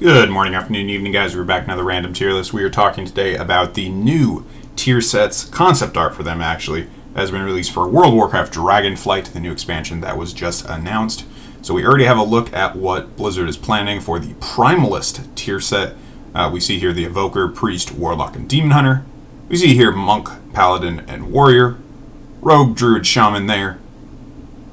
Good morning, afternoon, evening, guys. We're back another random tier list. We are talking today about the new tier sets, concept art for them actually, that has been released for World of Warcraft Dragonflight, the new expansion that was just announced. So we already have a look at what Blizzard is planning for the Primalist tier set. We see here the Evoker, Priest, Warlock, and Demon Hunter. We see here Monk, Paladin, and Warrior, Rogue, Druid, Shaman there.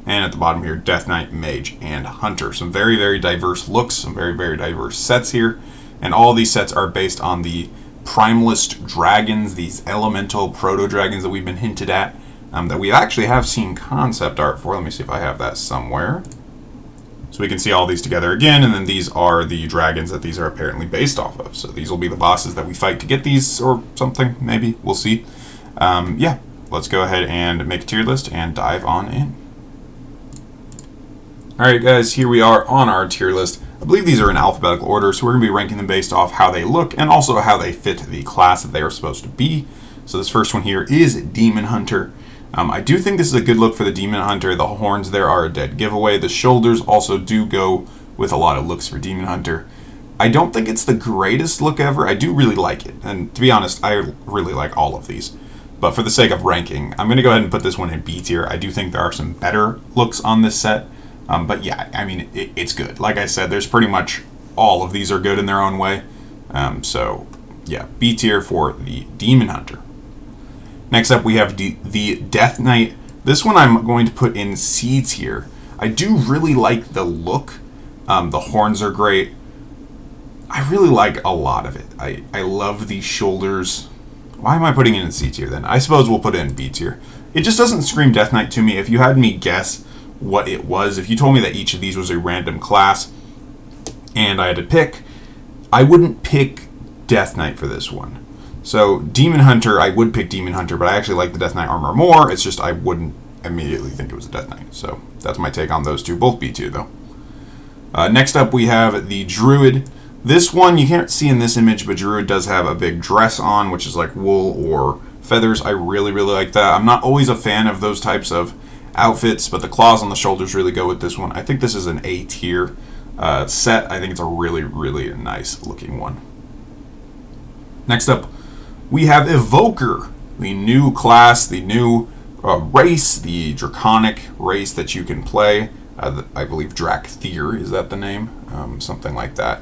And at the bottom here, Death Knight, Mage, and Hunter. Some very, very diverse looks, some very, very diverse sets here. And all of these sets are based on the Primalist dragons, these elemental proto-dragons that we've been hinted at, that we actually have seen concept art for. Let me see if I have that somewhere. So we can see all these together again, and then these are the dragons that these are apparently based off of. So these will be the bosses that we fight to get these, or something, maybe. We'll see. Yeah, let's go ahead and make a tier list and dive on in. Alright guys, here we are on our tier list. I believe these are in alphabetical order, so we're going to be ranking them based off how they look and also how they fit the class that they are supposed to be. So this first one here is Demon Hunter. I do think this is a good look for the Demon Hunter. The horns there are a dead giveaway. The shoulders also do go with a lot of looks for Demon Hunter. I don't think it's the greatest look ever. I do really like it, and to be honest, I really like all of these. But for the sake of ranking, I'm going to go ahead and put this one in B tier. I do think there are some better looks on this set. But yeah, I mean, it's good. Like I said, there's pretty much all of these are good in their own way. So yeah, B tier for the Demon Hunter. Next up, we have the Death Knight. This one I'm going to put in C tier. I do really like the look. The horns are great. I really like a lot of it. I love these shoulders. Why am I putting it in C tier then? I suppose we'll put it in B tier. It just doesn't scream Death Knight to me. If you had me guess what it was, if you told me that each of these was a random class and I had to pick, I wouldn't pick Death Knight for this one. So Demon Hunter, I would pick Demon Hunter, but I actually like the Death Knight armor more. It's just I wouldn't immediately think it was a Death Knight. So that's my take on those two, both B tier though. Next up we have the Druid. This one you can't see in this image, but Druid does have a big dress on, which is like wool or feathers. I really, really like that. I'm not always a fan of those types of outfits, but the claws on the shoulders really go with this one. I think this is an A tier set. I think it's a really, really nice looking one. Next up, we have Evoker, the new class, the new race, the draconic race that you can play. I believe Drakthir, is that the name? Something like that.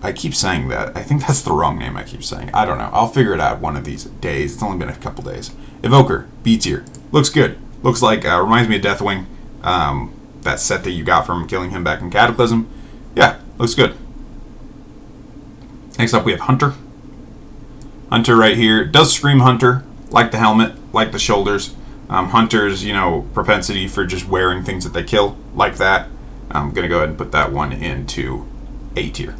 I keep saying that. I think that's the wrong name I keep saying. I don't know. I'll figure it out one of these days. It's only been a couple days. Evoker, B tier. Looks good. Looks like, reminds me of Deathwing, that set that you got from killing him back in Cataclysm. Yeah, looks good. Next up we have Hunter. Hunter right here. Does scream Hunter. Like the helmet, like the shoulders. Hunter's, propensity for just wearing things that they kill, like that. I'm going to go ahead and put that one into A tier.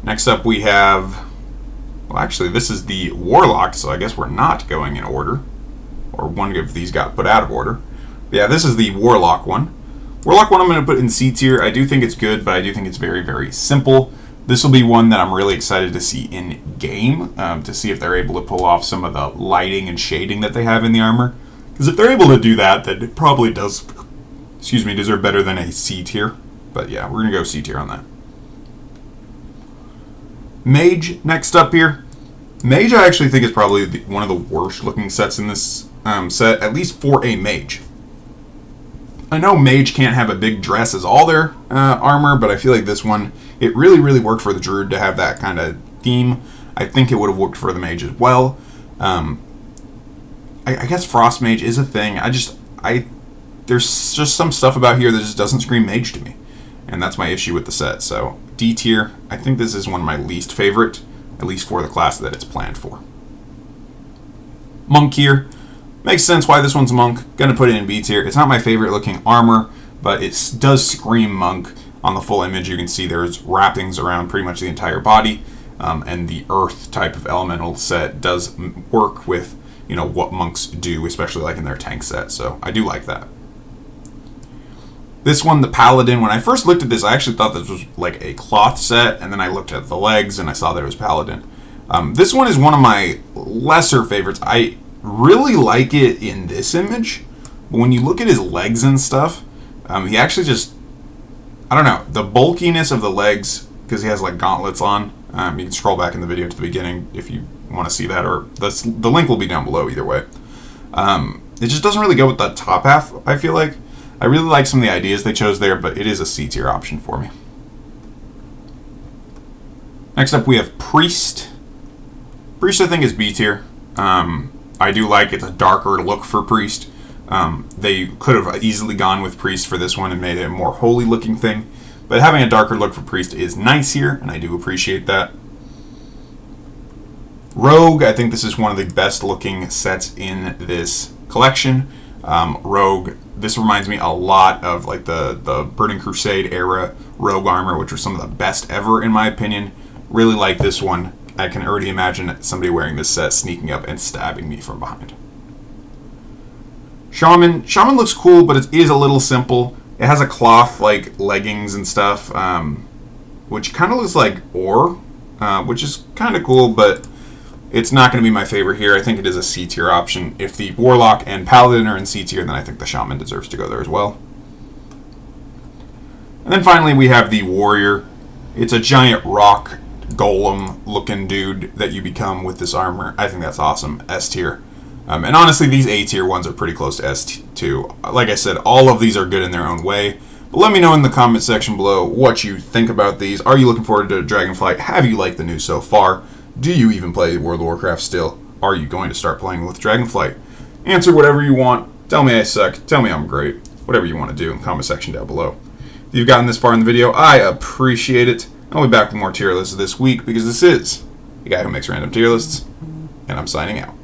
Next up we have... Well, actually, this is the Warlock, so I guess we're not going in order. Or one of these got put out of order. But yeah, this is the Warlock one. Warlock one I'm going to put in C tier. I do think it's good, but I do think it's very, very simple. This will be one that I'm really excited to see in game, to see if they're able to pull off some of the lighting and shading that they have in the armor. Because if they're able to do that, then it probably does, deserve better than a C tier. But yeah, we're going to go C tier on that. Mage, next up here. Mage, I actually think is probably one of the worst looking sets in this set, at least for a Mage. I know Mage can't have a big dress as all their armor, but I feel like this one, it really, really worked for the Druid to have that kind of theme. I think it would have worked for the Mage as well. I guess Frost Mage is a thing. There's just some stuff about here that just doesn't scream Mage to me. And that's my issue with the set. So D tier, I think this is one of my least favorite, at least for the class that it's planned for. Monk here. Makes sense why this one's Monk. Gonna put it in B tier. It's not my favorite looking armor, but it does scream Monk. On the full image, you can see there's wrappings around pretty much the entire body, and the earth type of elemental set does work with, what monks do, especially like in their tank set. So I do like that. This one, the Paladin, when I first looked at this, I actually thought this was like a cloth set, and then I looked at the legs and I saw that it was Paladin. This one is one of my lesser favorites. I really like it in this image, but when you look at his legs and stuff, he actually just I don't know, the bulkiness of the legs, because he has like gauntlets on. You can scroll back in the video to the beginning if you want to see that, or the link will be down below either way. It just doesn't really go with the top half, I feel like. I really like some of the ideas they chose there, but it is a C tier option for me. Next up we have Priest. Priest I think is B tier. I do like it's a darker look for Priest. They could have easily gone with Priest for this one and made it a more holy looking thing. But having a darker look for Priest is nice here, and I do appreciate that. Rogue, I think this is one of the best looking sets in this collection. Rogue, this reminds me a lot of like the Burning Crusade era Rogue armor, which was some of the best ever in my opinion. Really like this one. I can already imagine somebody wearing this set sneaking up and stabbing me from behind. Shaman looks cool, but it is a little simple. It has a cloth like leggings and stuff, which kind of looks like ore, which is kind of cool, but it's not going to be my favorite here. I think it is a C tier option. If the Warlock and Paladin are in C tier, then I think the Shaman deserves to go there as well. And then finally we have the Warrior. It's a giant rock golem looking dude that you become with this armor. I think that's awesome. S tier. And honestly, these A tier ones are pretty close to S too. Like I said, all of these are good in their own way. But let me know in the comment section below what you think about these. Are you looking forward to Dragonflight? Have you liked the news so far? Do you even play World of Warcraft still? Are you going to start playing with Dragonflight? Answer whatever you want. Tell me I suck. Tell me I'm great. Whatever you want to do in the comment section down below. If you've gotten this far in the video, I appreciate it. I'll be back with more tier lists this week because this is the guy who makes random tier lists, and I'm signing out.